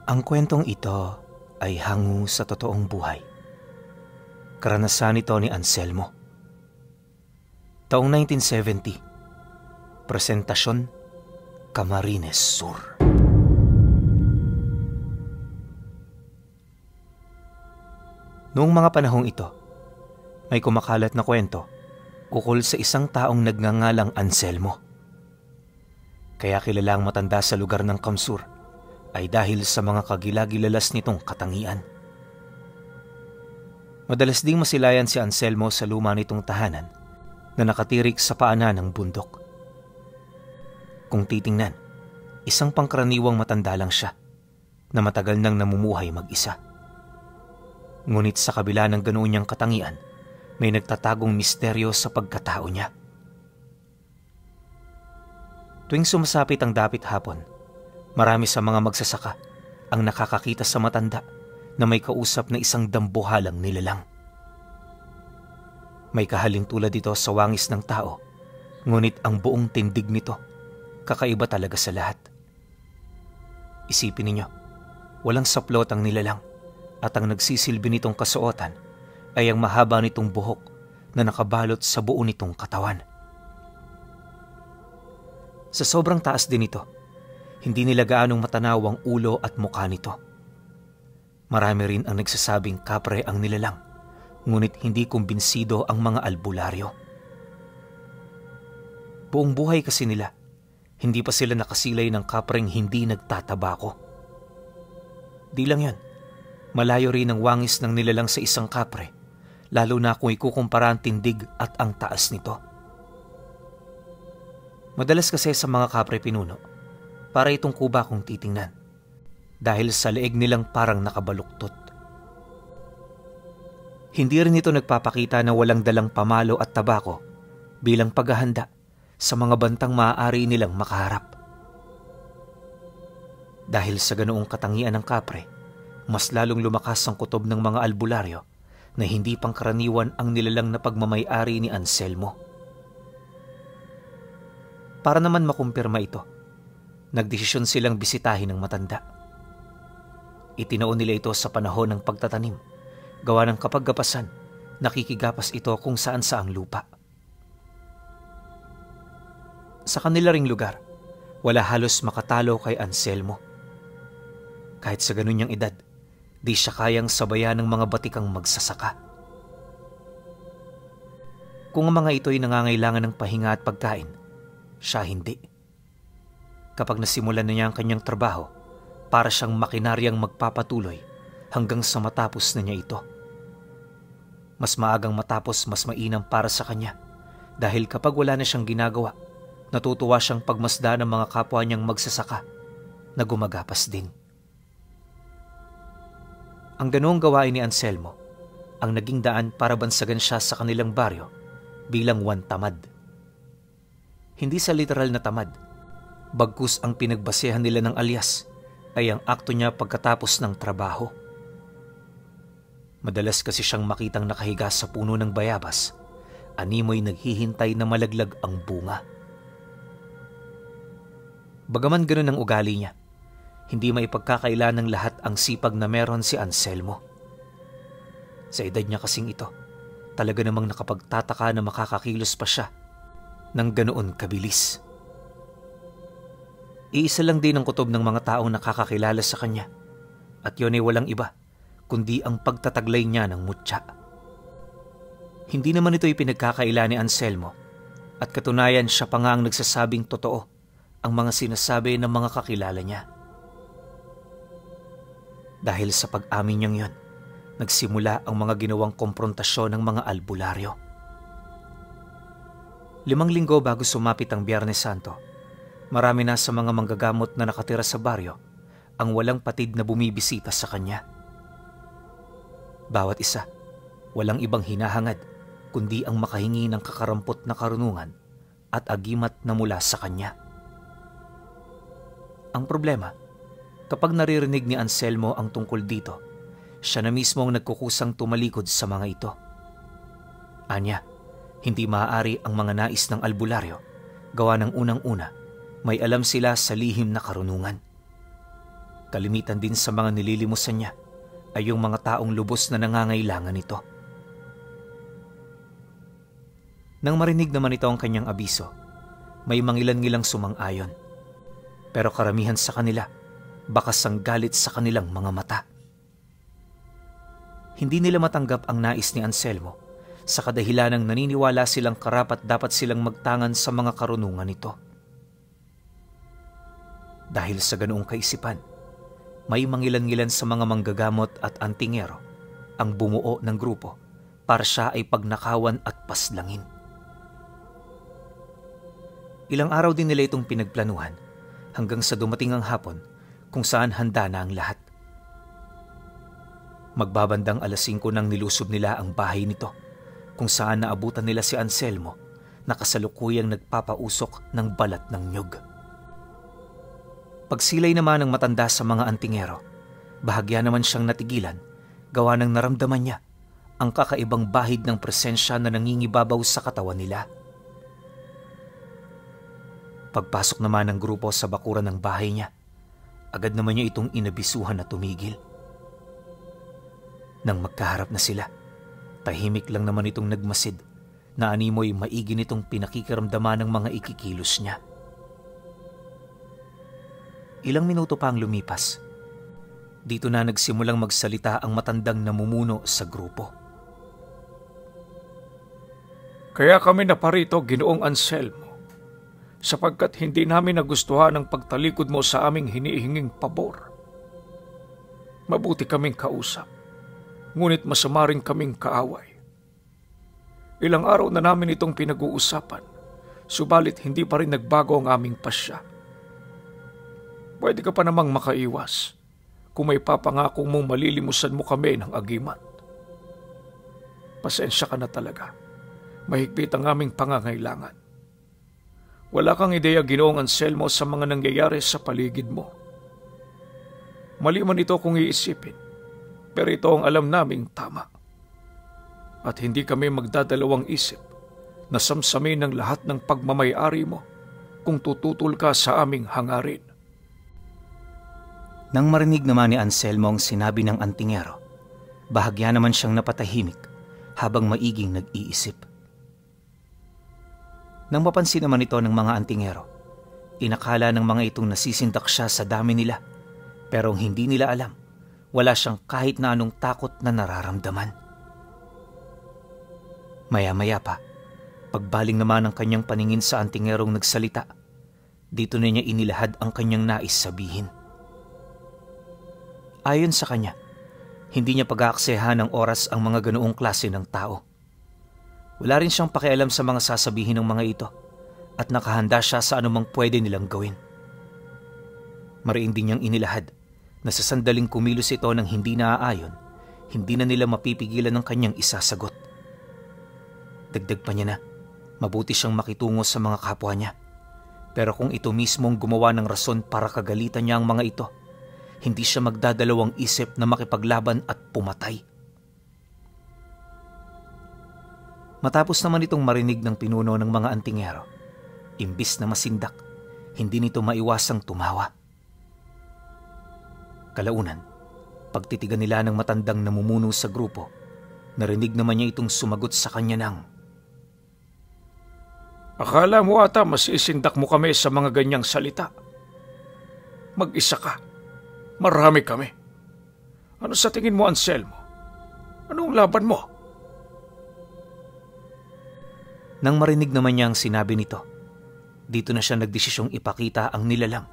Ang kwentong ito ay hango sa totoong buhay. Karanasan ito ni Anselmo. Taong 1970, Presentasyon, Camarines Sur. Noong mga panahong ito, may kumakalat na kwento ukol sa isang taong nagngangalang Anselmo. Kaya kilala ang matanda sa lugar ng Kamsur ay dahil sa mga kagilagilalas nitong katangian. Madalas ding masilayan si Anselmo sa luma nitong tahanan na nakatirik sa paanan ng bundok. Kung titingnan, isang pangkaraniwang matanda lang siya na matagal nang namumuhay mag-isa. Ngunit sa kabila ng ganoon niyang katangian, may nagtatagong misteryo sa pagkatao niya. Tuwing sumasapit ang dapit hapon, marami sa mga magsasaka ang nakakakita sa matanda na may kausap na isang dambuhalang nilalang. May kahaling tulad ito sa wangis ng tao, ngunit ang buong tindig nito, kakaiba talaga sa lahat. Isipin ninyo, walang saplot ang nilalang at ang nagsisilbi nitong kasuotan ay ang mahaba nitong buhok na nakabalot sa buo nitong katawan. Sa sobrang taas din ito, hindi nila gaanong matanaw ang ulo at mukha nito. Marami rin ang nagsasabing kapre ang nilalang, ngunit hindi kumbinsido ang mga albularyo. Buong buhay kasi nila, hindi pa sila nakasilay ng kapreng hindi nagtatabako. Di lang yan, malayo rin ang wangis ng nilalang sa isang kapre, lalo na kung ikukumpara ang tindig at ang taas nito. Madalas kasi sa mga kapre pinuno, para itong kuba kung titingnan, dahil sa leeg nilang parang nakabaluktot. Hindi rin ito nagpapakita na walang dalang pamalo at tabako bilang paghahanda sa mga bantang maaari nilang makaharap. Dahil sa ganoong katangian ng kapre, mas lalong lumakas ang kutob ng mga albularyo na hindi pangkaraniwan ang nilalang na pagmamay-ari ni Anselmo. Para naman makumpirma ito, nagdesisyon silang bisitahin ng matanda. Itinoon nila ito sa panahon ng pagtatanim, gawa ng kapag gapasan, nakikigapas ito kung saan saang lupa. Sa kanila ring lugar, wala halos makatalo kay Anselmo. Kahit sa ganun niyang edad, di siya kayang sabayan ng mga batikang magsasaka. Kung ang mga ito'y nangangailangan ng pahinga at pagkain, siya hindi. Kapag nasimulan na niya ang kanyang trabaho, para siyang makinaryang magpapatuloy hanggang sa matapos na niya ito. Mas maagang matapos, mas mainam para sa kanya dahil kapag wala na siyang ginagawa, natutuwa siyang pagmasdan ng mga kapwa niyang magsasaka na gumagapas din. Ang ganoong gawain ni Anselmo ang naging daan para bansagan siya sa kanilang baryo bilang tamad. Hindi sa literal na tamad, bagkus ang pinagbasehan nila ng alias ay ang akto niya pagkatapos ng trabaho. Madalas kasi siyang makitang nakahiga sa puno ng bayabas, animoy naghihintay na malaglag ang bunga. Bagaman ganun ang ugali niya, hindi maipagkakaila ng lahat ang sipag na meron si Anselmo. Sa edad niya kasing ito, talaga namang nakapagtataka na makakakilos pa siya ng ganoon kabilis. Iisa lang din ang kutob ng mga taong nakakakilala sa kanya at yun ay walang iba kundi ang pagtataglay niya ng mutya. Hindi naman ito'y pinagkakaila ni Anselmo at katunayan siya pa nga ang nagsasabing totoo ang mga sinasabi ng mga kakilala niya. Dahil sa pag-amin niyang yun, nagsimula ang mga ginawang komprontasyon ng mga albularyo. 5 linggo bago sumapit ang Biyernes Santo, marami na sa mga manggagamot na nakatira sa baryo ang walang patid na bumibisita sa kanya. Bawat isa, walang ibang hinahangad kundi ang makahingi ng kakarampot na karunungan at agimat na mula sa kanya. Ang problema, kapag naririnig ni Anselmo ang tungkol dito, siya na mismo ang nagkukusang tumalikod sa mga ito. Anya, hindi maaari ang mga nais ng albularyo, gawa ng unang-una, may alam sila sa lihim na karunungan. Kalimitan din sa mga nililimusan niya ay yung mga taong lubos na nangangailangan nito. Nang marinig naman ito ang kanyang abiso, may mangilan-ngilang sumang-ayon. Pero karamihan sa kanila, bakas ang galit sa kanilang mga mata. Hindi nila matanggap ang nais ni Anselmo sa kadahilanang naniniwala silang karapat-dapat silang magtangan sa mga karunungan nito. Dahil sa ganoong kaisipan, may mangilan-ngilan sa mga manggagamot at antingero ang bumuo ng grupo para siya ay pagnakawan at paslangin. Ilang araw din nila itong pinagplanuhan hanggang sa dumating ang hapon kung saan handa na ang lahat. Magbabandang 5:00 nang nilusob nila ang bahay nito kung saan naabutan nila si Anselmo na kasalukuyang nagpapausok ng balat ng nyug. Pagsilay naman ng matanda sa mga antingero, bahagya naman siyang natigilan gawa ng naramdaman niya ang kakaibang bahid ng presensya na nangingibabaw sa katawan nila. Pagpasok naman ng grupo sa bakuran ng bahay niya, agad naman niya itong inabisuhan na tumigil. Nang magkaharap na sila, tahimik lang naman itong nagmasid na animoy maigi nitong pinakikiramdaman ng mga ikikilos niya. Ilang minuto pa ang lumipas. Dito na nagsimulang magsalita ang matandang namumuno sa grupo. Kaya kami naparito, Ginoong Anselmo, sapagkat hindi namin nagustuhan ang pagtalikod mo sa aming hinihinging pabor. Mabuti kaming kausap, ngunit masama rin kaming kaaway. Ilang araw na namin itong pinag-uusapan, subalit hindi pa rin nagbago ang aming pasya. Pwede ka pa namang makaiwas kung may papangako mong malilimusan mo kami ng agimat. Pasensya ka na talaga, mahigpit ang aming pangangailangan. Wala kang ideya, Ginoong Anselmo, sa mga nangyayari sa paligid mo. Mali man ito kung iisipin, pero ito ang alam naming tama. At hindi kami magdadalawang isip na samsamin ng lahat ng pagmamay-ari mo kung tututol ka sa aming hangarin. Nang marinig naman ni Anselmo ang sinabi ng antingero, bahagya naman siyang napatahimik habang maiging nag-iisip. Nang mapansin naman ito ng mga antingero, inakala ng mga itong nasisindak siya sa dami nila, pero hindi nila alam, wala siyang kahit na anong takot na nararamdaman. Maya-maya pa, pagbaling naman ang kanyang paningin sa antingerong nagsalita, dito na niya inilahad ang kanyang nais sabihin. Ayon sa kanya, hindi niya pag-aaksehan ng oras ang mga ganoong klase ng tao. Wala rin siyang pakialam sa mga sasabihin ng mga ito at nakahanda siya sa anumang pwede nilang gawin. Mariin din niyang inilahad na sa sandaling kumilos ito ng hindi naaayon, hindi na nila mapipigilan ng kanyang isasagot. Dagdag pa niya na, mabuti siyang makitungo sa mga kapwa niya. Pero kung ito mismong gumawa ng rason para kagalitan niya ang mga ito, hindi siya magdadalawang isip na makipaglaban at pumatay. Matapos naman itong marinig ng pinuno ng mga antingero, imbis na masindak, hindi nito maiwasang tumawa. Kalaunan, pagtitigan nila ng matandang namumuno sa grupo, narinig naman niya itong sumagot sa kanya ng, Akala mo ata masisindak mo kami sa mga ganyang salita. Mag-isa ka. Marami kami. Ano sa tingin mo, Anselmo? Anong laban mo? Nang marinig naman niya ang sinabi nito, dito na siya nagdesisyong ipakita ang nilalang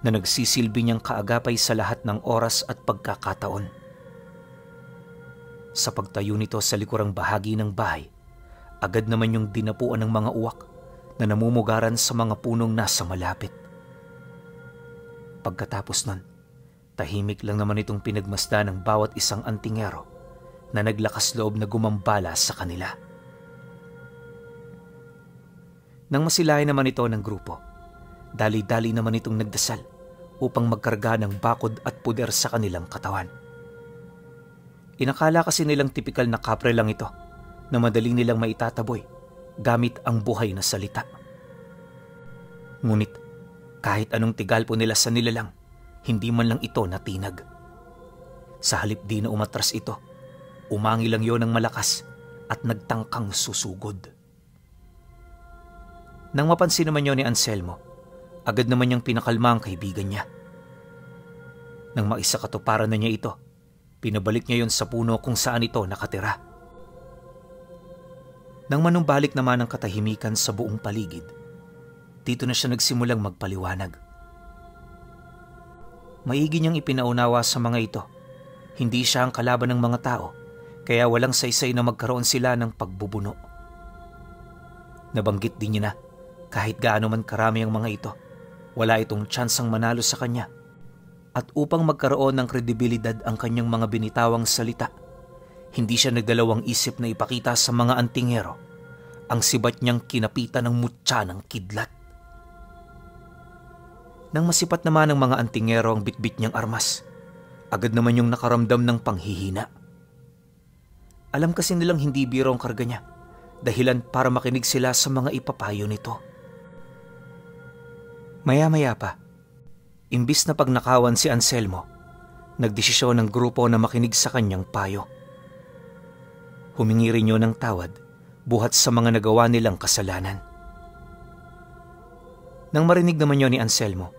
na nagsisilbi niyang kaagapay sa lahat ng oras at pagkakataon. Sa pagtayo nito sa likurang bahagi ng bahay, agad naman yung dinapuan ng mga uwak na namumugaran sa mga punong nasa malapit. Pagkatapos nun, tahimik lang naman itong pinagmasdan ng bawat isang antingero na naglakas loob na gumambala sa kanila. Nang masilayan naman ito ng grupo, dali-dali naman itong nagdasal upang magkarga ng bakod at puder sa kanilang katawan. Inakala kasi nilang tipikal na kapre lang ito na madali nilang maitataboy gamit ang buhay na salita. Ngunit kahit anong tigal po nila sa nilalang, Hindi man lang ito natinag. Sa halip di na umatras ito, umangi lang yon ng malakas at nagtangkang susugod. Nang mapansin naman yon ni Anselmo, agad naman niyang pinakalma ang kaibigan niya. Nang maisakatuparan na niya ito, pinabalik niya yon sa puno kung saan ito nakatira. Nang manumbalik naman ang katahimikan sa buong paligid, dito na siya nagsimulang magpaliwanag. Maigi niyang ipinaunawa sa mga ito, hindi siya ang kalaban ng mga tao, kaya walang saysay na magkaroon sila ng pagbubuno. Nabanggit din niya na kahit gaano man karami ang mga ito, wala itong tsansang manalo sa kanya. At upang magkaroon ng kredibilidad ang kanyang mga binitawang salita, hindi siya nagdalawang isip na ipakita sa mga antingero ang sibat niyang kinapitan ng mutya ng kidlat. Nang masipat naman ng mga antingero ang bitbit niyang armas, agad naman yung nakaramdam ng panghihina. Alam kasi nilang hindi biro ang karga niya, dahilan para makinig sila sa mga ipapayo nito. Maya-maya pa, imbis na pagnakawan si Anselmo, nagdesisyon ng grupo na makinig sa kanyang payo. Humingi rin yun ng tawad buhat sa mga nagawa nilang kasalanan. Nang marinig naman yun ni Anselmo,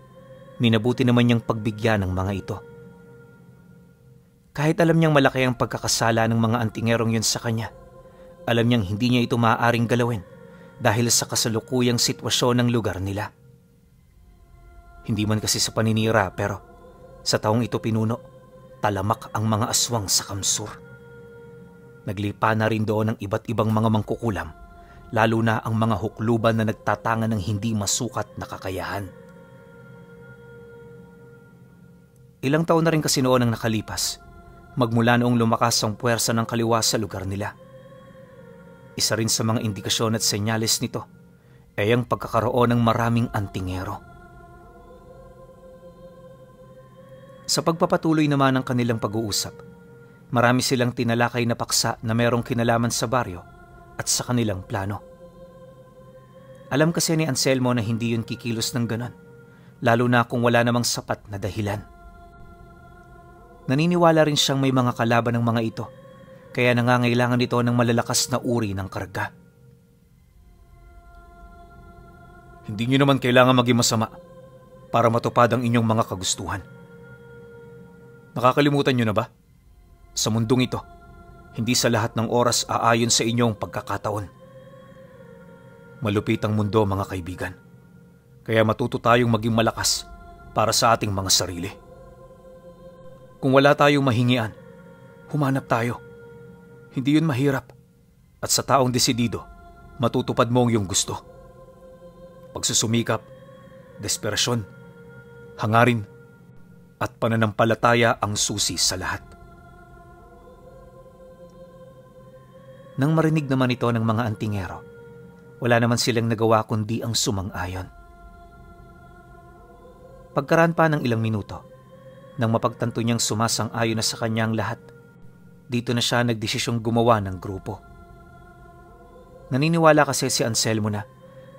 minabuti naman niyang pagbigyan ng mga ito. Kahit alam niyang malaki ang pagkakasala ng mga antingerong yun sa kanya, alam niyang hindi niya ito maaaring galawin dahil sa kasalukuyang sitwasyon ng lugar nila. Hindi man kasi sa paninira pero sa taong ito pinuno, talamak ang mga aswang sa kamsur. Naglipa na rin doon ang iba't ibang mga mangkukulam, lalo na ang mga hukluban na nagtatangan ng hindi masukat na kakayahan. Ilang taon na rin kasi noon ang nakalipas, magmula noong lumakas ang puwersa ng kaliwa sa lugar nila. Isa rin sa mga indikasyon at senyales nito ay ang pagkakaroon ng maraming antingero. Sa pagpapatuloy naman ng kanilang pag-uusap, marami silang tinalakay na paksa na merong kinalaman sa baryo at sa kanilang plano. Alam kasi ni Anselmo na hindi yun kikilos ng ganon, lalo na kung wala namang sapat na dahilan. Naniniwala rin siyang may mga kalaban ng mga ito, kaya nangangailangan ito ng malalakas na uri ng karga. Hindi niyo naman kailangan maging masama para matupad ang inyong mga kagustuhan. Nakakalimutan niyo na ba? Sa mundong ito, hindi sa lahat ng oras aayon sa inyong pagkakataon. Malupit ang mundo, mga kaibigan. Kaya matuto tayong maging malakas para sa ating mga sarili. Kung wala tayong mahingian, humanap tayo. Hindi yun mahirap. At sa taong desidido, matutupad mo ang iyong gusto. Pagsusumikap, desperasyon, hangarin, at pananampalataya ang susi sa lahat. Nang marinig naman ito ng mga antingero, wala naman silang nagawa kundi ang sumang-ayon. Pagkaraan pa ng ilang minuto, nang mapagtanto niyang sumasang-ayon na sa kanya ang lahat, dito na siya nagdesisyong gumawa ng grupo. Naniniwala kasi si Anselmo na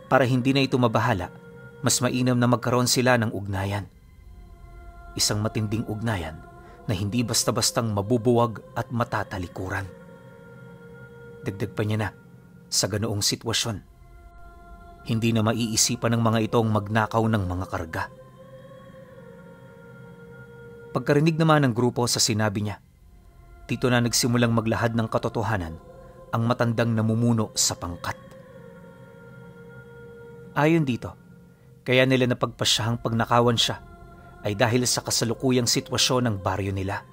para hindi na ito mabahala, mas mainam na magkaroon sila ng ugnayan. Isang matinding ugnayan na hindi basta-bastang mabubuwag at matatalikuran. Dagdag pa niya na, sa ganoong sitwasyon, hindi na maiisipan ng mga itong magnakaw ng mga karga. Pagkarinig naman ng grupo sa sinabi niya, dito na nagsimulang maglahad ng katotohanan ang matandang namumuno sa pangkat. Ayon dito, kaya nila napagpasyahang pagnakawan siya ay dahil sa kasalukuyang sitwasyon ng baryo nila.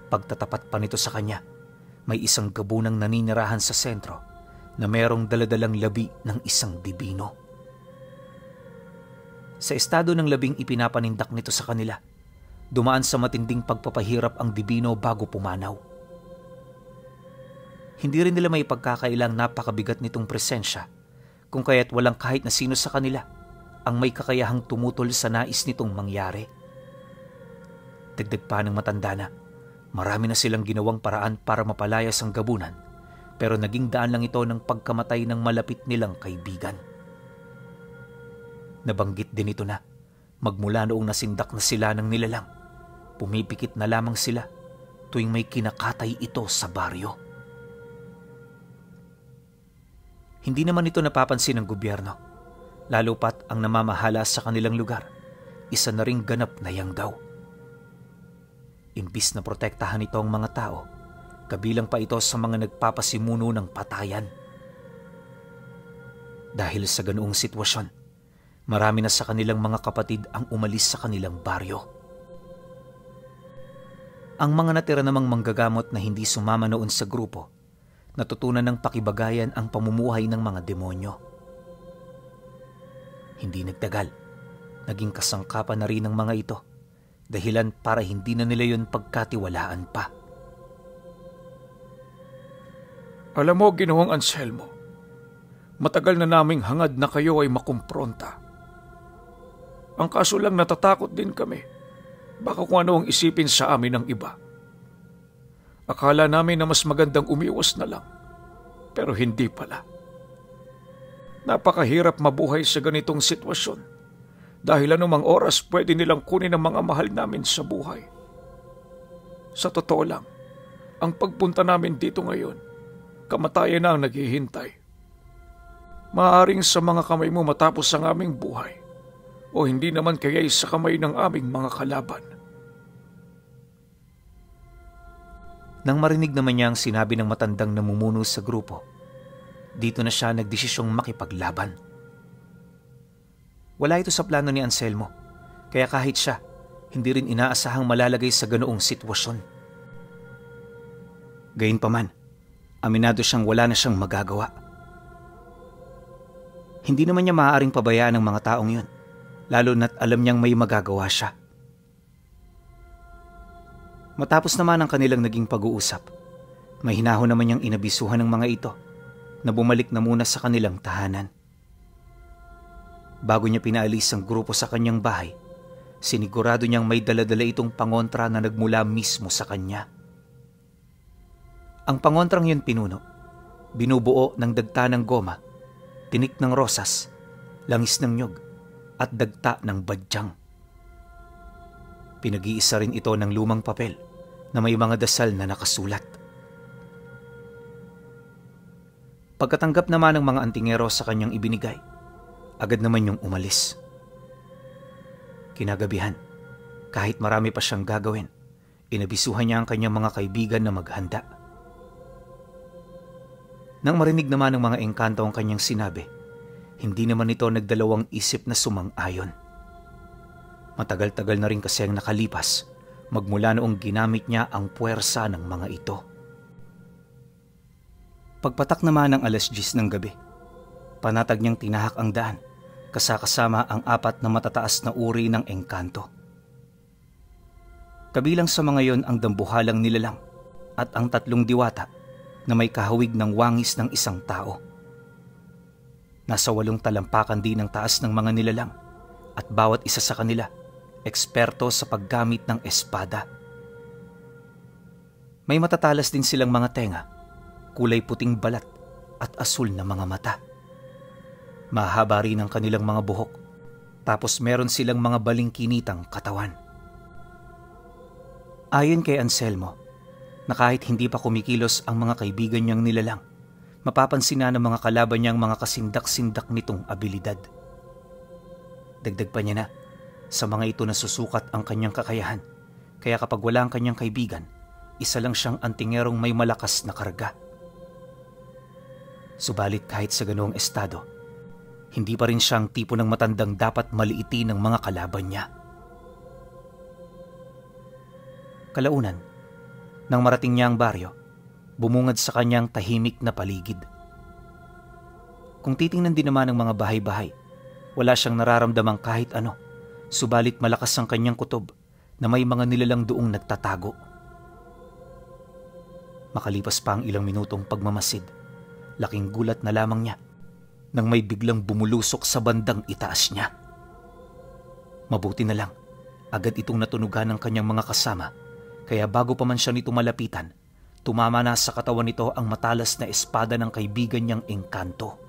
Pagtatapat pa nito sa kanya, may isang gabunang naninirahan sa sentro na mayroong daladalang labi ng isang dibino. Sa estado ng labing ipinapanindak nito sa kanila, dumaan sa matinding pagpapahirap ang dibino bago pumanaw. Hindi rin nila may pagkakailang napakabigat nitong presensya, kung kaya't walang kahit na sino sa kanila ang may kakayahang tumutol sa nais nitong mangyari. Dagdag pa ng matanda na, marami na silang ginawang paraan para mapalayas ang gabunan, pero naging daan lang ito ng pagkamatay ng malapit nilang kaibigan. Nabanggit din ito na Magmula noong nasindak na sila ng nilalang, pumipikit na lamang sila tuwing may kinakatay ito sa baryo. Hindi naman ito napapansin ng gobyerno, lalo pat ang namamahala sa kanilang lugar, isa na ring ganap na yanggaw. Imbis na protektahan ito ang mga tao, kabilang pa ito sa mga nagpapasimuno ng patayan. Dahil sa ganoong sitwasyon, marami na sa kanilang mga kapatid ang umalis sa kanilang baryo. Ang mga natira namang manggagamot na hindi sumama noon sa grupo, natutunan ng pakibagayan ang pamumuhay ng mga demonyo. Hindi nagtagal, naging kasangkapan na rin ng mga ito, dahilan para hindi na nila yun pagkatiwalaan pa. Alam mo, Ginoong Anselmo, matagal na naming hangad na kayo ay makumpronta. Ang kaso lang natatakot din kami. Baka kung ano ang isipin sa amin ng iba. Akala namin na mas magandang umiwas na lang. Pero hindi pala. Napakahirap mabuhay sa ganitong sitwasyon. Dahil anumang oras pwede nilang kunin ang mga mahal namin sa buhay. Sa totoo lang, ang pagpunta namin dito ngayon, kamatayan na ang naghihintay. Maaaring sa mga kamay mo matapos ang aming buhay, o hindi naman kaya'y sa kamay ng aming mga kalaban. Nang marinig naman niya ang sinabi ng matandang namumuno sa grupo, dito na siya nagdesisyong makipaglaban. Wala ito sa plano ni Anselmo, kaya kahit siya, hindi rin inaasahang malalagay sa ganoong sitwasyon. Gayunpaman, aminado siyang wala na siyang magagawa. Hindi naman niya maaaring pabayaan ang mga taong yun, lalo na't alam niyang may magagawa siya. Matapos naman ang kanilang naging pag-uusap, may hinahon naman niyang inabisuhan ng mga ito na bumalik na muna sa kanilang tahanan. Bago niya pinaalis ang grupo sa kanyang bahay, sinigurado niyang may dala-dala itong pangontra na nagmula mismo sa kanya. Ang pangontrang yun pinuno, binubuo ng dagta ng goma, tinik ng rosas, langis ng nyog, at dagta ng badyang. Pinag-iisa rin ito ng lumang papel na may mga dasal na nakasulat. Pagkatanggap naman ng mga antingero sa kanyang ibinigay, agad naman yung umalis. Kinagabihan, kahit marami pa siyang gagawin, inabisuhan niya ang kanyang mga kaibigan na maghanda. Nang marinig naman ng mga engkanto ang kanyang sinabi, hindi naman ito nagdalawang isip na sumang-ayon. Matagal-tagal na rin kasi ang nakalipas, magmula noong ginamit niya ang puwersa ng mga ito. Pagpatak naman ng 10:00 ng gabi, panatag niyang tinahak ang daan, kasama ang 4 na matataas na uri ng engkanto. Kabilang sa mga yon ang dambuhalang nilalang at ang 3 diwata na may kahawig ng wangis ng isang tao. Nasa 8 talampakan din ang taas ng mga nilalang at bawat isa sa kanila eksperto sa paggamit ng espada. May matatalas din silang mga tenga, kulay puting balat at asul na mga mata. Mahaba rin ang kanilang mga buhok, tapos meron silang mga balingkinitang katawan. Ayon kay Anselmo, na kahit hindi pa kumikilos ang mga kaibigan niyang nilalang, mapapansin na ng mga kalaban niyang mga kasindak-sindak nitong abilidad. Dagdag pa niya na, sa mga ito nasusukat ang kanyang kakayahan, kaya kapag wala ang kanyang kaibigan, isa lang siyang antingerong may malakas na karga. Subalit kahit sa ganoong estado, hindi pa rin siyang tipo ng matandang dapat maliitin ng mga kalaban niya. Kalaunan, nang marating niya ang baryo, bumungad sa kanyang tahimik na paligid. Kung titingnan din naman ng mga bahay-bahay, wala siyang nararamdamang kahit ano, subalit malakas ang kanyang kutob na may mga nilalang doong nagtatago. Makalipas pa ang ilang minutong pagmamasid, laking gulat na lamang niya nang may biglang bumulusok sa bandang itaas niya. Mabuti na lang, agad itong natunugan ng kanyang mga kasama, kaya bago pa man siya nito malapitan, tumama na sa katawan nito ang matalas na espada ng kaibigan niyang engkanto.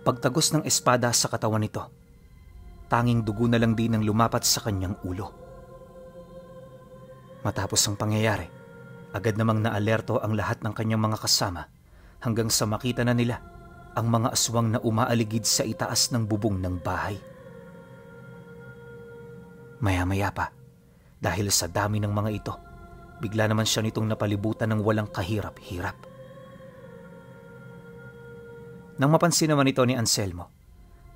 Pagtagos ng espada sa katawan nito, tanging dugo na lang din ang lumapat sa kanyang ulo. Matapos ang pangyayari, agad namang naalerto ang lahat ng kanyang mga kasama hanggang sa makita na nila ang mga aswang na umaaligid sa itaas ng bubong ng bahay. Maya-maya pa, dahil sa dami ng mga ito, bigla naman siya nitong napalibutan ng walang kahirap-hirap. Nang mapansin naman ito ni Anselmo,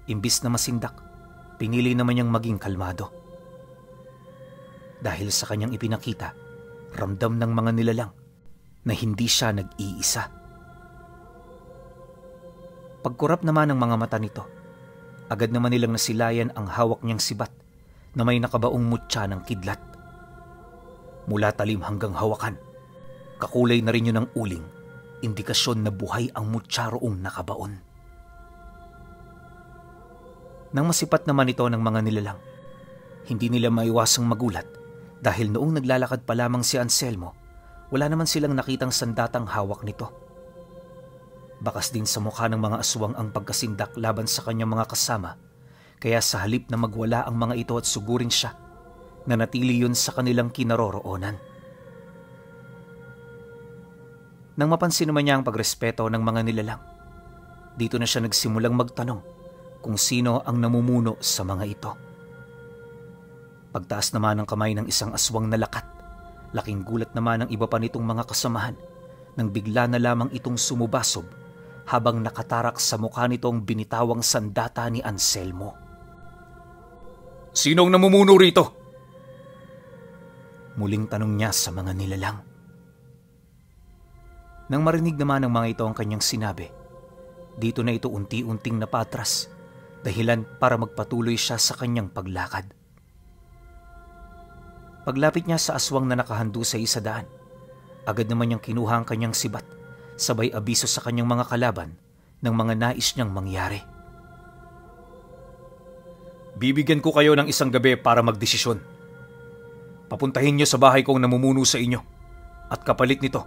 imbis na masindak, pinili naman niyang maging kalmado. Dahil sa kanyang ipinakita, ramdam ng mga nilalang na hindi siya nag-iisa. Pagkurap naman ng mga mata nito, agad naman nilang nasilayan ang hawak niyang sibat na may nakabaong mutya ng kidlat. Mula talim hanggang hawakan, kakulay na rin yun ng uling, indikasyon na buhay ang mutya roong nakabaon. Nang masipat naman ito ng mga nilalang, hindi nila maiwasang magulat dahil noong naglalakad pa lamang si Anselmo, wala naman silang nakitang sandatang hawak nito. Bakas din sa mukha ng mga aswang ang pagkasindak laban sa kanyang mga kasama, kaya sa halip na magwala ang mga ito at sugurin siya, nanatili yun sa kanilang kinaroroonan. Nang mapansin naman niya ang pagrespeto ng mga nilalang, dito na siya nagsimulang magtanong kung sino ang namumuno sa mga ito. Pagtaas naman ng kamay ng isang aswang na lakat, laking gulat naman ang iba pa nitong mga kasamahan nang bigla na lamang itong sumubasob habang nakatarak sa mukha nitong binitawang sandata ni Anselmo. Sinong namumuno rito? Muling tanong niya sa mga nilalang. Nang marinig naman ng mga ito ang kanyang sinabi, dito na ito unti-unting napatras, dahilan para magpatuloy siya sa kanyang paglakad. Paglapit niya sa aswang na nakahandusay sa isadaan, agad naman niyang kinuha ang kanyang sibat, sabay abiso sa kanyang mga kalaban ng mga nais niyang mangyari. Bibigyan ko kayo ng isang gabi para magdesisyon. Papuntahin niyo sa bahay kong namumuno sa inyo at kapalit nito,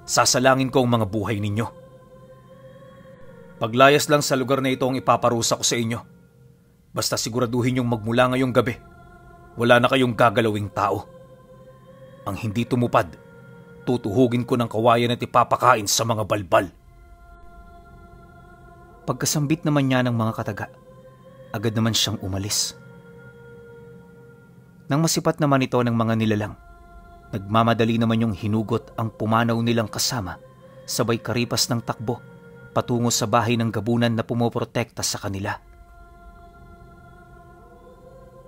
sasalangin ko ang mga buhay ninyo. Paglayas lang sa lugar na ito ang ipaparusa ko sa inyo. Basta siguraduhin yung magmula ngayong gabi, wala na kayong gagalawing tao. Ang hindi tumupad, tutuhugin ko ng kawayan at ipapakain sa mga balbal. Pagkasambit naman niya ng mga kataga, agad naman siyang umalis. Nang masipat naman ito ng mga nilalang, nagmamadali naman yung hinugot ang pumanaw nilang kasama, sabay karipas ng takbo patungo sa bahay ng gabunan na pumoprotekta sa kanila.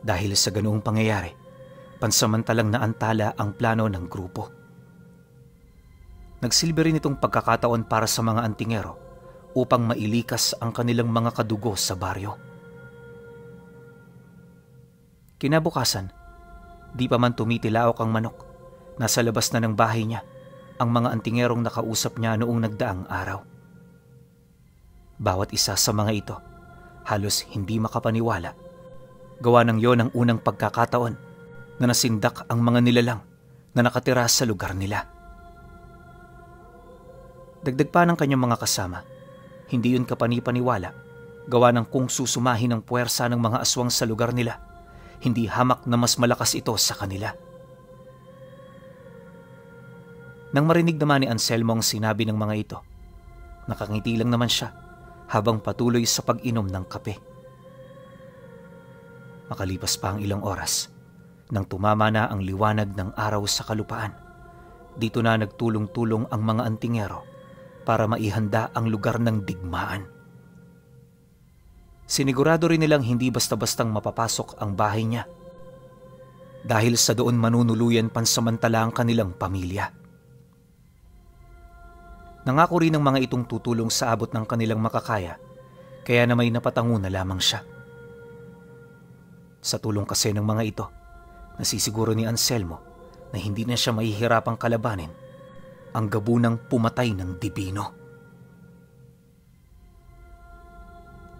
Dahil sa ganoong pangyayari, pansamantalang naantala ang plano ng grupo. Nagsilbi rin itong pagkakataon para sa mga antingero upang mailikas ang kanilang mga kadugo sa baryo. Kinabukasan, di pa man tumitilaok ang manok, nasa labas na ng bahay niya ang mga antingerong nakausap niya noong nagdaang araw. Bawat isa sa mga ito, halos hindi makapaniwala. Gawa ng yon ang unang pagkakataon na nasindak ang mga nilalang na nakatira sa lugar nila. Dagdag pa ng kanyang mga kasama, hindi yun kapani-paniwala, gawa ng kung susumahin ang puwersa ng mga aswang sa lugar nila, hindi hamak na mas malakas ito sa kanila. Nang marinig naman ni Anselmo ang sinabi ng mga ito, nakangiti lang naman siya habang patuloy sa pag-inom ng kape. Makalipas pa ang ilang oras, nang tumama na ang liwanag ng araw sa kalupaan, dito na nagtulong-tulong ang mga antingero para maihanda ang lugar ng digmaan. Sinigurado rin nilang hindi basta-bastang mapapasok ang bahay niya, dahil sa doon manunuluyan pansamantala ang kanilang pamilya. Nangako rin ng mga itong tutulong sa abot ng kanilang makakaya, kaya na may napatango na lamang siya. Sa tulong kasi ng mga ito, nasisiguro ni Anselmo na hindi na siya mahihirapang kalabanin ang gabunang pumatay ng dibino.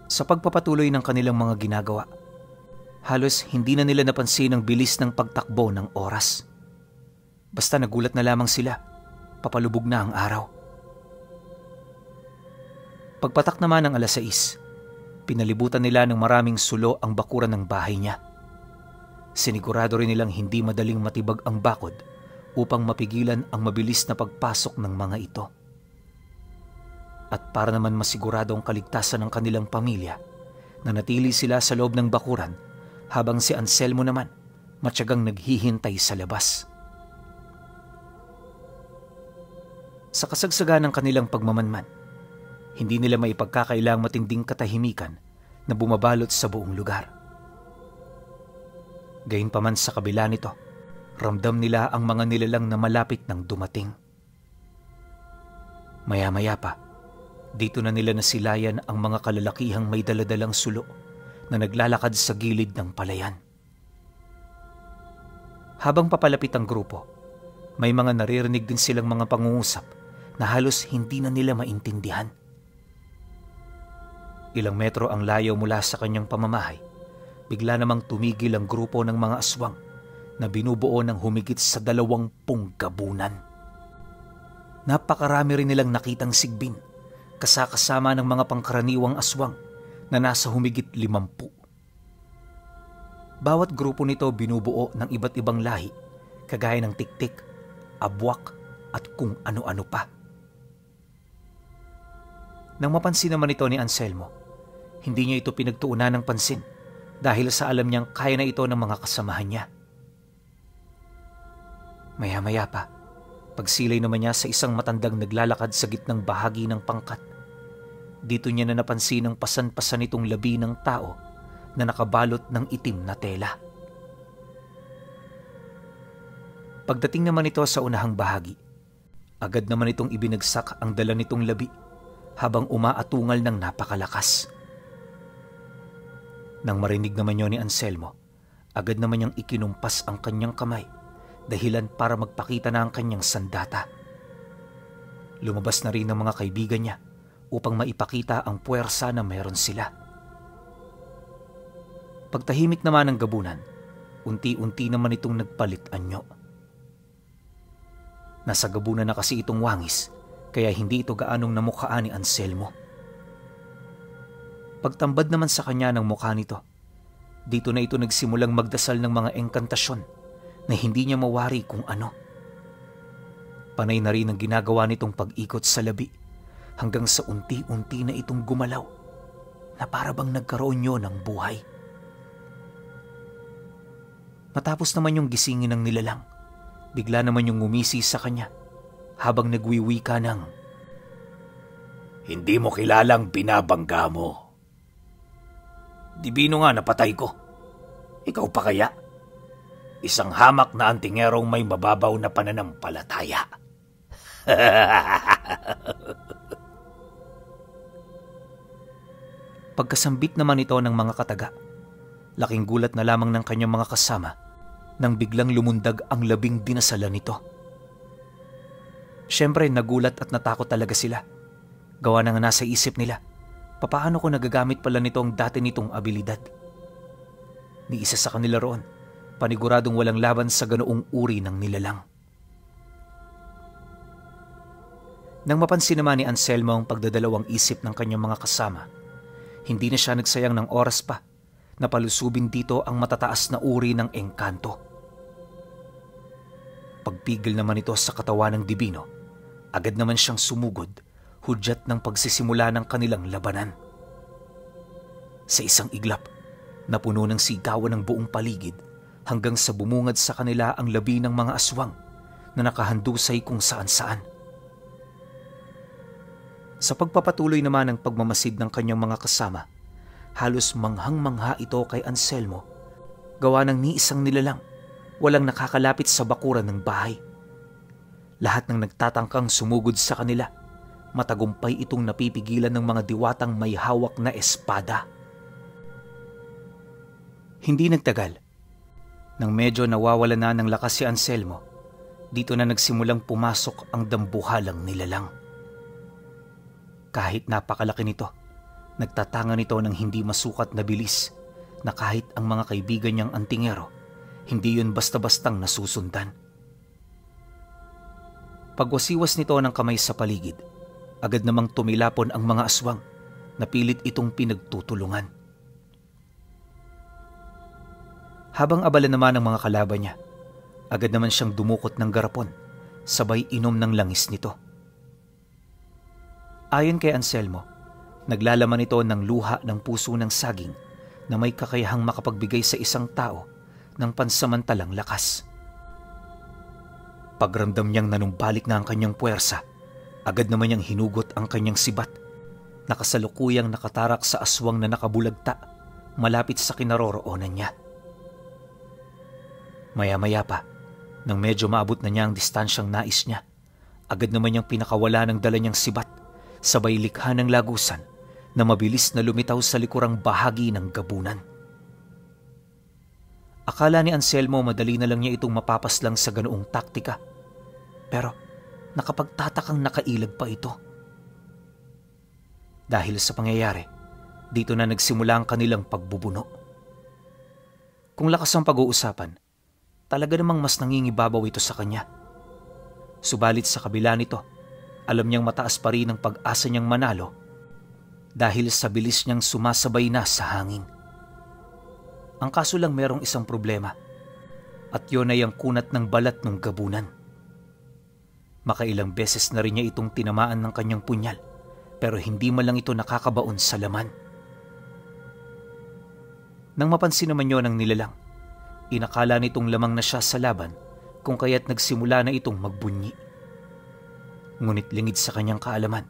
Sa pagpapatuloy ng kanilang mga ginagawa, halos hindi na nila napansin ang bilis ng pagtakbo ng oras. Basta nagulat na lamang sila, papalubog na ang araw. Pagpatak naman ng 6:00, Pinalibutan nila ng maraming sulo ang bakuran ng bahay niya. Sinigurado rin nilang hindi madaling matibag ang bakod upang mapigilan ang mabilis na pagpasok ng mga ito. At para naman masigurado ang kaligtasan ng kanilang pamilya, nanatili sila sa loob ng bakuran habang si Anselmo naman matyagang naghihintay sa labas. Sa kasagsagan ng kanilang pagmamanman, hindi nila maipagkakailang matinding katahimikan na bumabalot sa buong lugar. Gayunpaman sa kabila nito, ramdam nila ang mga nilalang na malapit nang dumating. Maya-maya pa, dito na nila nasilayan ang mga kalalakihang may daladalang sulo na naglalakad sa gilid ng palayan. Habang papalapit ang grupo, may mga naririnig din silang mga pangungusap na halos hindi na nila maintindihan. Ilang metro ang layo mula sa kanyang pamamahay, bigla namang tumigil ang grupo ng mga aswang na binubuo ng humigit sa 20 gabunan. Napakarami rin nilang nakitang sigbin, kasama ng mga pangkaraniwang aswang na nasa humigit 50. Bawat grupo nito binubuo ng iba't ibang lahi, kagaya ng tiktik, abwak at kung ano-ano pa. Nang mapansin naman ito ni Anselmo, hindi niya ito pinagtuunan ng pansin dahil sa alam niyang kaya na ito ng mga kasamahan niya. Maya-maya pa, pagsilay naman niya sa isang matandang naglalakad sa gitnang bahagi ng pangkat, dito niya na napansin ang pasan-pasan nitong labi ng tao na nakabalot ng itim na tela. Pagdating naman ito sa unahang bahagi, agad naman itong ibinagsak ang dala nitong labi habang umaatungal ng napakalakas. Nang marinig naman yun ni Anselmo, agad naman niyang ikinumpas ang kanyang kamay, dahilan para magpakita na ang kanyang sandata. Lumabas na rin ang mga kaibigan niya upang maipakita ang puwersa na meron sila. Pagtahimik naman ng gabunan, unti-unti naman itong nagpalit anyo. Nasa gabunan na kasi itong wangis, kaya hindi ito gaanong namukhaan ni Anselmo. Pagtambad naman sa kanya ng mukha nito, dito na ito nagsimulang magdasal ng mga engkantasyon na hindi niya mawari kung ano. Panay na rin ang ginagawa nitong pag-ikot sa labi hanggang sa unti-unti na itong gumalaw na para bang nagkaroon niyo ng buhay. Matapos naman yung gisingin ng nilalang, bigla naman yung ngumisi sa kanya habang nagwiwika ng, "Hindi mo kilalang binabangga mo." "Dibino nga napatay ko. Ikaw pa kaya? Isang hamak na antingerong may mababaw na pananampalataya." Pagkasambit naman ito ng mga kataga, laking gulat na lamang ng kanyang mga kasama nang biglang lumundag ang labing dinasalan nito. Siyempre nagulat at natakot talaga sila. Gawa na nga nasa isip nila, papaano ko nagagamit pala nito ang dati nitong abilidad? Ni isa sa kanila roon, paniguradong walang laban sa ganoong uri ng nilalang. Nang mapansin naman ni Anselmo ang pagdadalawang isip ng kanyang mga kasama, hindi na siya nagsayang ng oras pa na palusubin dito ang matataas na uri ng engkanto. Pagpigil naman ito sa katawan ng dibino, agad naman siyang sumugod, hudyat ng pagsisimula ng kanilang labanan. Sa isang iglap, napuno ng sigawan ng buong paligid hanggang sa bumungad sa kanila ang labi ng mga aswang na nakahandusay kung saan-saan. Sa pagpapatuloy naman ng pagmamasid ng kanyang mga kasama, halos manghang-mangha ito kay Anselmo, gawa ng ni isang nilalang, walang nakakalapit sa bakuran ng bahay. Lahat ng nagtatangkang sumugod sa kanila, matagumpay itong napipigilan ng mga diwatang may hawak na espada. Hindi nagtagal, nang medyo nawawala na ng lakas si Anselmo, dito na nagsimulang pumasok ang dambuhalang nilalang. Kahit napakalaki nito, nagtatanga nito ng hindi masukat na bilis na kahit ang mga kaibigan niyang antingero, hindi yun basta-bastang nasusundan. Pagwasiwas nito ng kamay sa paligid, agad namang tumilapon ang mga aswang na pilit itong pinagtutulungan. Habang abala naman ang mga kalaban niya, agad naman siyang dumukot ng garapon, sabay inom ng langis nito. Ayon kay Anselmo, naglalaman ito ng luha ng puso ng saging na may kakayahang makapagbigay sa isang tao ng pansamantalang lakas. Pagramdam niyang nanumbalik na ang kanyang puwersa, agad naman niyang hinugot ang kanyang sibat na kasalukuyang nakatarak sa aswang na nakabulagta malapit sa kinaroroonan niya. Maya-maya pa, nang medyo maabot na niya ang distansyang nais niya, agad naman niyang pinakawala ng dala niyang sibat, sabay likha ng lagusan na mabilis na lumitaw sa likurang bahagi ng gabunan. Akala ni Anselmo madali na lang niya itong mapapaslang sa ganoong taktika, pero nakapagtatakang nakailag pa ito. Dahil sa pangyayari, dito na nagsimula ang kanilang pagbubuno. Kung lakas ang pag-uusapan, talaga namang mas nangingibabaw ito sa kanya. Subalit sa kabila nito, alam niyang mataas pa rin ang pag-asa niyang manalo dahil sa bilis niyang sumasabay na sa hangin. Ang kaso lang merong isang problema, at yun ay ang kunat ng balat ng gabunan. Makailang beses na rin niya itong tinamaan ng kanyang punyal, pero hindi man lang ito nakakabaon sa laman. Nang mapansin naman yun ng nilalang, inakala nitong lamang na siya sa laban kung kaya't nagsimula na itong magbunyi. Ngunit lingid sa kanyang kaalaman,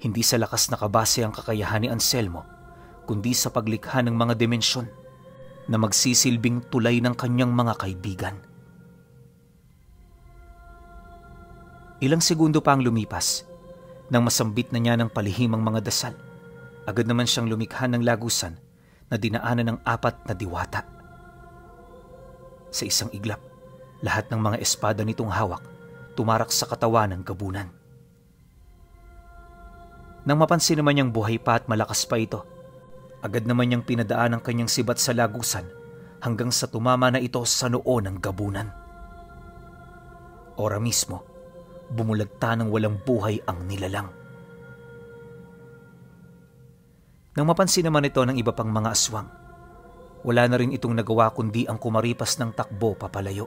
hindi sa lakas nakabase ang kakayahan ni Anselmo, kundi sa paglikha ng mga dimensyon na magsisilbing tulay ng kanyang mga kaibigan. Ilang segundo pa ang lumipas, nang masambit na niya ng palihim ang mga dasal, agad naman siyang lumikha ng lagusan na dinaanan ng 4 na diwata. Sa isang iglap, lahat ng mga espada nitong hawak tumarak sa katawan ng gabunan. Nang mapansin naman niyang buhay pa at malakas pa ito, agad naman niyang pinadaan ang kanyang sibat sa lagusan hanggang sa tumama na ito sa noo ng gabunan. Ora mismo, bumulagta ng walang buhay ang nilalang. Nang mapansin naman ito ng iba pang mga aswang, wala na rin itong nagawa kundi ang kumaripas ng takbo papalayo.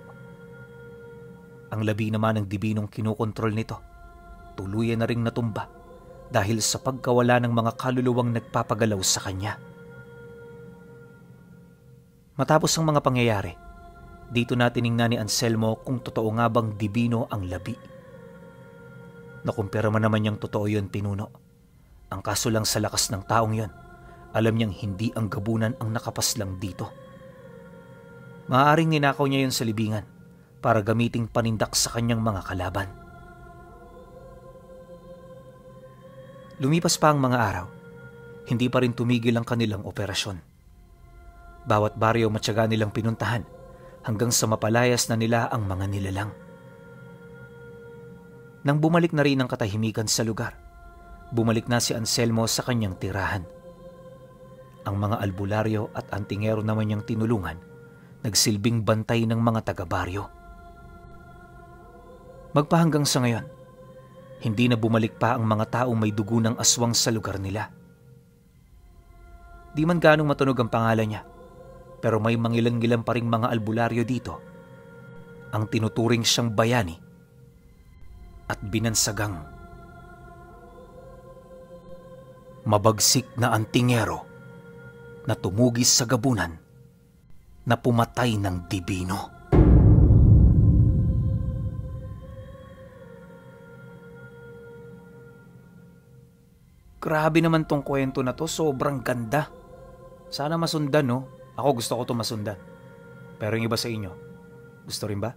Ang labi naman ng dibinong kinukontrol nito, tuluyan na ring natumba dahil sa pagkawala ng mga kaluluwang nagpapagalaw sa kanya. Matapos ang mga pangyayari, dito na tiningnan ni Anselmo kung totoo nga bang dibino ang labi. Nakumpirma naman niyang totoo yun, pinuno. Ang kaso lang sa lakas ng taong yon, alam niyang hindi ang gabunan ang nakapaslang dito. Maaaring ninakaw niya yun sa libingan para gamiting panindak sa kanyang mga kalaban. Lumipas pa ang mga araw, hindi pa rin tumigil ang kanilang operasyon. Bawat baryo matyaga nilang pinuntahan hanggang sa mapalayas na nila ang mga nilalang. Nang bumalik na rin ang katahimikan sa lugar, bumalik na si Anselmo sa kanyang tirahan. Ang mga albularyo at antingero naman niyang tinulungan, nagsilbing bantay ng mga taga-baryo. Magpahanggang sa ngayon, hindi na bumalik pa ang mga taong may dugo ng aswang sa lugar nila. Di man ganong matunog ang pangalan niya, pero may mangilan-ngilan pa ring mga albularyo dito ang tinuturing siyang bayani at binansagang mabagsik na antingero na tumugis sa gabunan na pumatay ng dibino. Grabe naman tong kwento na to, sobrang ganda. Sana masundan, no? Ako gusto ko to masundan. Pero yung iba sa inyo, gusto rin ba?